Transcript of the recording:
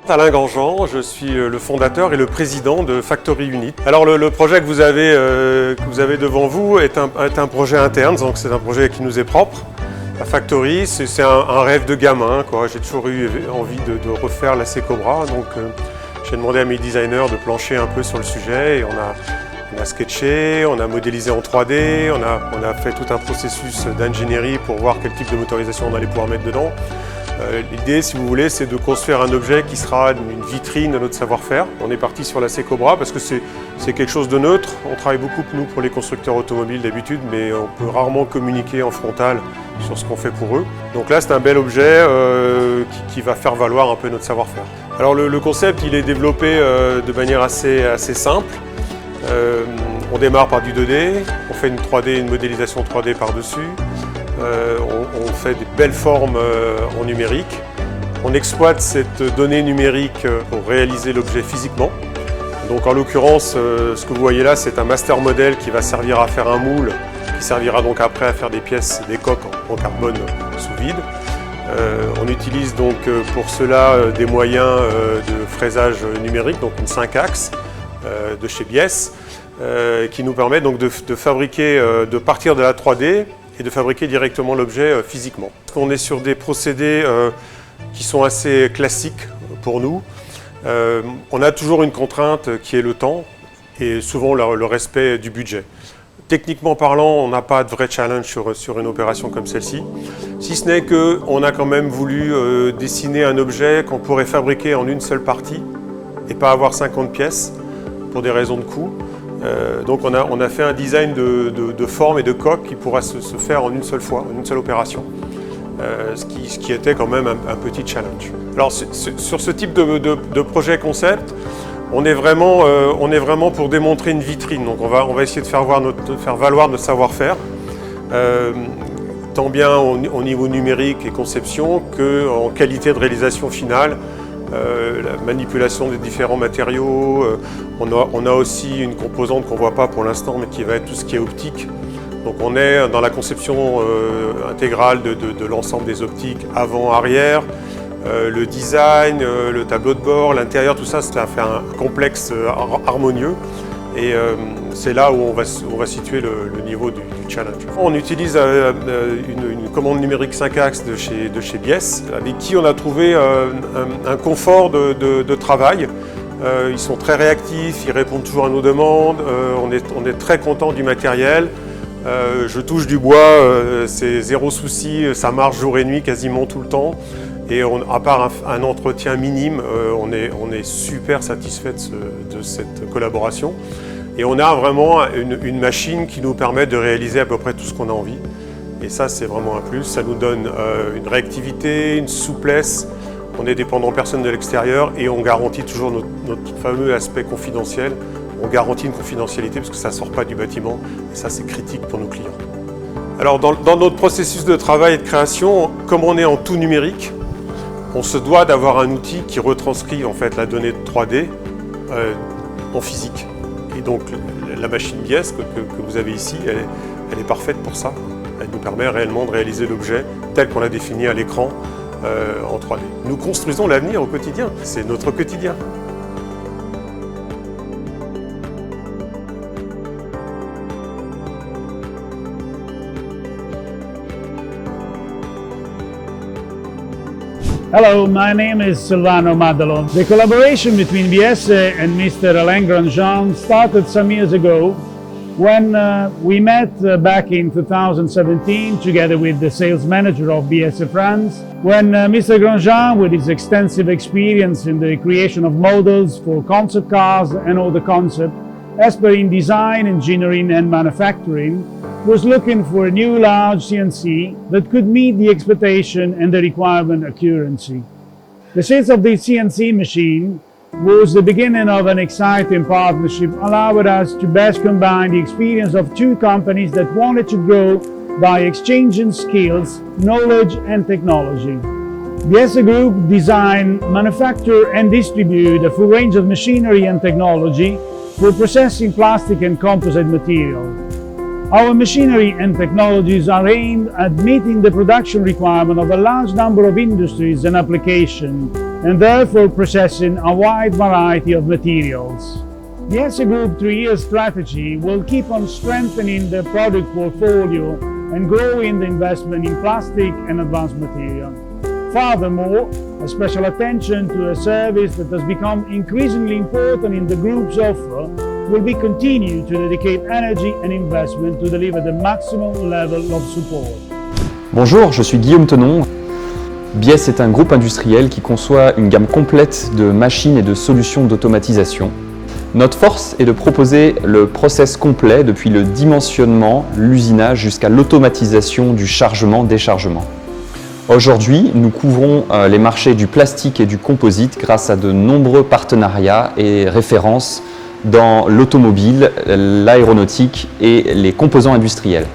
Alain Grandjean, je suis le fondateur et le président de Factory Unit. Alors le projet que vous avez devant vous est un projet interne, donc c'est un projet qui nous est propre. La Factory, c'est un rêve de gamin, quoi. J'ai toujours eu envie de refaire la C-Cobra, donc j'ai demandé à mes designers de plancher un peu sur le sujet et on a sketché, on a modélisé en 3D, on a fait tout un processus d'ingénierie pour voir quel type de motorisation on allait pouvoir mettre dedans. L'idée, si vous voulez, c'est de construire un objet qui sera une vitrine de notre savoir-faire. On est parti sur la C-Cobra parce que c'est quelque chose de neutre. On travaille beaucoup, nous, pour les constructeurs automobiles d'habitude, mais on peut rarement communiquer en frontal sur ce qu'on fait pour eux. Donc là, c'est un bel objet qui va faire valoir un peu notre savoir-faire. Alors le concept, il est développé de manière assez simple. On démarre par du 2D, on fait une modélisation 3D par-dessus. On fait des belles formes en numérique. On exploite cette donnée numérique pour réaliser l'objet physiquement. Donc en l'occurrence, ce que vous voyez là, c'est un master model qui va servir à faire un moule, qui servira donc après à faire des pièces, des coques en carbone sous vide. On utilise donc pour cela des moyens de fraisage numérique, donc une 5 axes de chez Biesse, qui nous permet donc de fabriquer, de partir de la 3D et de fabriquer directement l'objet physiquement. On est sur des procédés qui sont assez classiques pour nous. On a toujours une contrainte qui est le temps et souvent le respect du budget. Techniquement parlant, on n'a pas de vrai challenge sur une opération comme celle-ci, si ce n'est qu'on a quand même voulu dessiner un objet qu'on pourrait fabriquer en une seule partie et pas avoir 50 pièces pour des raisons de coût. Donc on a fait un design de forme et de coque qui pourra se faire en une seule fois, en une seule opération, ce qui était quand même un petit challenge. Alors sur ce type de projet concept, on est vraiment pour démontrer une vitrine. Donc on va essayer de faire valoir notre savoir-faire, tant bien au niveau numérique et conception qu'en qualité de réalisation finale. La manipulation des différents matériaux, on a aussi une composante qu'on ne voit pas pour l'instant mais qui va être tout ce qui est optique. Donc on est dans la conception intégrale de l'ensemble des optiques avant-arrière, le design, le tableau de bord, l'intérieur, tout ça, ça fait un complexe harmonieux et c'est là où on va situer le niveau du challenge. On utilise une commande numérique 5 axes de chez Biesse, avec qui on a trouvé un confort de travail. Ils sont très réactifs, ils répondent toujours à nos demandes, on est très content du matériel. Je touche du bois, c'est zéro souci, ça marche jour et nuit quasiment tout le temps. Et à part un entretien minime, on est super satisfait de cette collaboration. Et on a vraiment une machine qui nous permet de réaliser à peu près tout ce qu'on a envie. Et ça, c'est vraiment un plus. Ça nous donne une réactivité, une souplesse. On est dépendant personne de l'extérieur et on garantit toujours notre fameux aspect confidentiel. On garantit une confidentialité parce que ça ne sort pas du bâtiment. Et ça, c'est critique pour nos clients. Alors, dans notre processus de travail et de création, comme on est en tout numérique, on se doit d'avoir un outil qui retranscrit en fait la donnée de 3D en physique. Et donc la machine Biesse que vous avez ici, elle est parfaite pour ça. Elle nous permet réellement de réaliser l'objet tel qu'on l'a défini à l'écran en 3D. Nous construisons l'avenir au quotidien, c'est notre quotidien. Hello, my name is Silvano Maddalon. The collaboration between Biesse and Mr. Alain Grandjean started some years ago when we met back in 2017 together with the sales manager of Biesse France, when Mr. Grandjean, with his extensive experience in the creation of models for concept cars and all the concept, as per in design, engineering and manufacturing, was looking for a new large CNC that could meet the expectation and the requirement accuracy. The sales of the CNC machine was the beginning of an exciting partnership, allowing us to best combine the experience of two companies that wanted to grow by exchanging skills, knowledge and technology. Biesse Group design, manufacture and distribute a full range of machinery and technology for processing plastic and composite material. Our machinery and technologies are aimed at meeting the production requirement of a large number of industries and applications and therefore processing a wide variety of materials. The SE Group 3-year strategy will keep on strengthening the product portfolio and growing the investment in plastic and advanced material. Furthermore, a special attention to a service that has become increasingly important in the group's offer will be continued to dedicate energy and investment to deliver the maximum level of support. Bonjour, je suis Guillaume Tenon. Biesse est un groupe industriel qui conçoit une gamme complète de machines et de solutions d'automatisation. Notre force est de proposer le process complet depuis le dimensionnement, l'usinage jusqu'à l'automatisation du chargement-déchargement. Aujourd'hui, nous couvrons les marchés du plastique et du composite grâce à de nombreux partenariats et références dans l'automobile, l'aéronautique et les composants industriels.